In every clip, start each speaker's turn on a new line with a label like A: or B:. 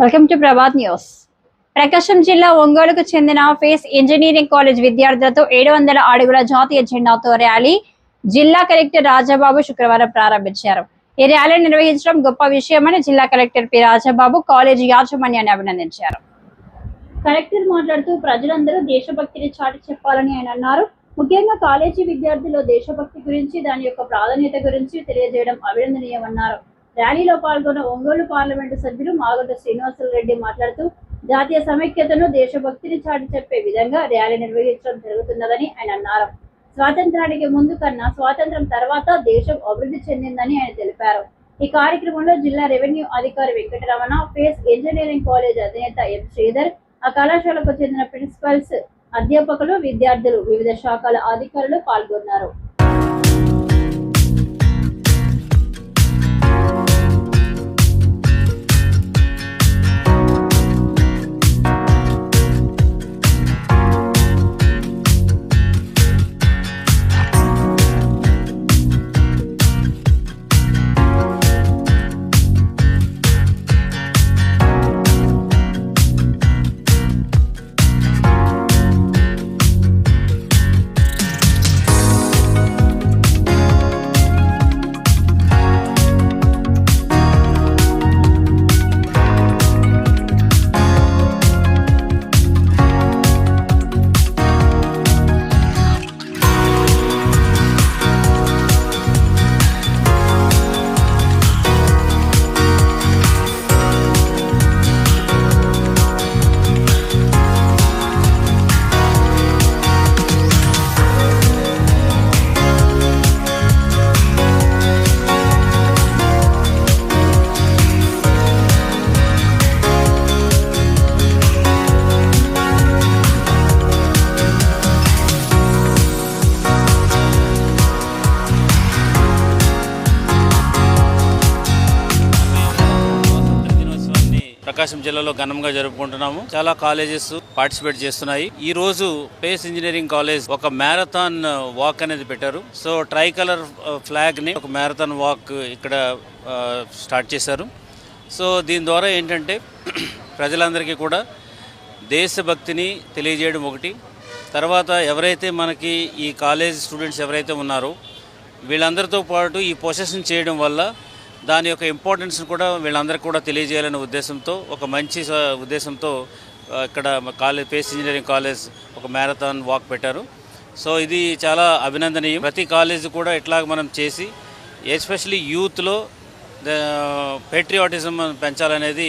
A: Welcome to Prabhat news. Prakasam జిల్లా ఒంగోలుకు చెందిన ఫేస్ ఇంజనీరింగ్ కాలేజ్ విద్యార్థులతో 700 అడుగుల జాతీయ జెండాతో ర్యాలీ జిల్లా కలెక్టర్ రాజాబాబు శుక్రవారం ప్రారంభించారు. ఈ ర్యాలీ నిర్వహించడం గొప్ప విషయమని జిల్లా కలెక్టర్ పి రాజాబాబు కాలేజీ యాజమాన్యాన్ని అభినందించారు. కలెక్టర్ మాట్లాడుతూ ప్రజలందరూ దేశభక్తిని చాటి చెప్పాలని ఆయన అన్నారు. ముఖ్యంగా కాలేజీ విద్యార్థుల్లో దేశభక్తి గురించి, దాని యొక్క ప్రాధాన్యత గురించి తెలియజేయడం అభినందనీయమన్నారు. ర్యాలీలో పాల్గొన్న ఒంగోలు పార్లమెంటు సభ్యులు మాగంట శ్రీనివాసులు మాట్లాడుతూ జాతీయ సమైక్యతను, దేశభక్తిని చాటి చెప్పే విధంగా ర్యాలీ నిర్వహించడం జరుగుతున్నదని ఆయన అన్నారు. స్వాతంత్రానికి ముందు కన్నా స్వాతంత్రం తర్వాత దేశం అభివృద్ధి చెందిందని ఆయన తెలిపారు. ఈ కార్యక్రమంలో జిల్లా రెవెన్యూ అధికారి వెంకటరమణ, ఫేస్ ఇంజనీరింగ్ కాలేజ్ అధినేత ఎం శ్రీధర్, ఆ కళాశాలకు చెందిన ప్రిన్సిపల్స్, అధ్యాపకులు, విద్యార్థులు, వివిధ శాఖల అధికారులు పాల్గొన్నారు.
B: ప్రకాశం జిల్లాలో ఘనంగా జరుపుకుంటున్నాము. చాలా కాలేజెస్ పార్టిసిపేట్ చేస్తున్నాయి. ఈ రోజు ఫేస్ ఇంజనీరింగ్ కాలేజ్ ఒక మ్యారథాన్ వాక్ అనేది పెట్టారు. సో ట్రై కలర్ ఫ్లాగ్ ని ఒక మ్యారథాన్ వాక్ ఇక్కడ స్టార్ట్ చేశారు. సో దీని ద్వారా ఏంటంటే ప్రజలందరికీ కూడా దేశభక్తిని తెలియజేయడం ఒకటి, తర్వాత ఎవరైతే మనకి ఈ కాలేజ్ స్టూడెంట్స్ ఎవరైతే ఉన్నారో వీళ్ళందరితో పాటు ఈ పొసెషన్ చేయడం వల్ల దాని యొక్క ఇంపార్టెన్స్ని కూడా వీళ్ళందరికీ కూడా తెలియజేయాలనే ఉద్దేశంతో, ఒక మంచి ఉద్దేశంతో ఇక్కడ కాలేజ్ ఫేస్ ఇంజనీరింగ్ కాలేజ్ ఒక మ్యారథాన్ వాక్ పెట్టారు. సో ఇది చాలా అభినందనీయం. ప్రతి కాలేజీ కూడా ఇట్లా మనం చేసి ఎస్పెషలీ యూత్లో పేట్రియాటిజం పెంచాలనేది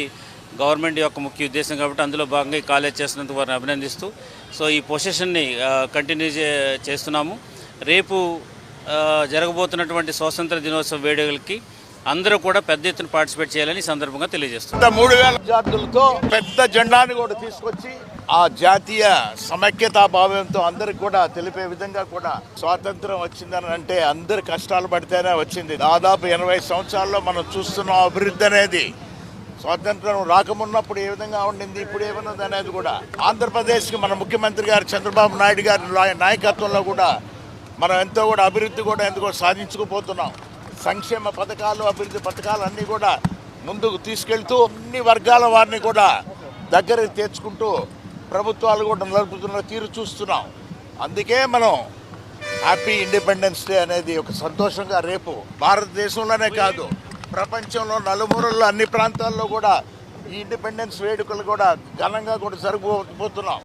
B: గవర్నమెంట్ యొక్క ముఖ్య ఉద్దేశం కాబట్టి అందులో భాగంగా ఈ కాలేజ్ చేస్తున్నందుకు వారిని అభినందిస్తూ సో ఈ పొసెషన్ని కంటిన్యూ చేస్తున్నాము. రేపు జరగబోతున్నటువంటి స్వాతంత్ర దినోత్సవ వేడుకలకి అందరూ కూడా పెద్ద ఎత్తున పార్టిసిపేట్ చేయాలని సందర్భంగా తెలియజేస్తున్నారు.
C: 3000 విద్యార్థులతో పెద్ద జెండాని కూడా తీసుకొచ్చి ఆ జాతీయ సమైక్యతా భావంతో అందరికి కూడా తెలిపే విధంగా కూడా స్వాతంత్రం వచ్చిందని అంటే అందరు కష్టాలు పడితేనే వచ్చింది. దాదాపు 80 సంవత్సరాల్లో మనం చూస్తున్న అభివృద్ధి అనేది స్వాతంత్రం రాకమున్నప్పుడు ఏ విధంగా ఉండింది, ఇప్పుడు ఏమన్నది అనేది కూడా ఆంధ్రప్రదేశ్కి మన ముఖ్యమంత్రి గారు చంద్రబాబు నాయుడు గారి నాయకత్వంలో కూడా మనం ఎంతో కూడా అభివృద్ధి కూడా ఎందుకో సాధించుకుపోతున్నాం. సంక్షేమ పథకాలు, అభివృద్ధి పథకాలు అన్నీ కూడా ముందుకు తీసుకెళ్తూ అన్ని వర్గాల వారిని కూడా దగ్గరికి తెచ్చుకుంటూ ప్రభుత్వాలు కూడా నడుపుతున్న తీరు చూస్తున్నాం. అందుకే మనం హ్యాపీ ఇండిపెండెన్స్ డే అనేది ఒక సంతోషంగా రేపు భారతదేశంలోనే కాదు ప్రపంచంలో నలుమూలల్లో అన్ని ప్రాంతాల్లో కూడా ఈ ఇండిపెండెన్స్ వేడుకలు కూడా ఘనంగా కూడా జరగబోతున్నాం.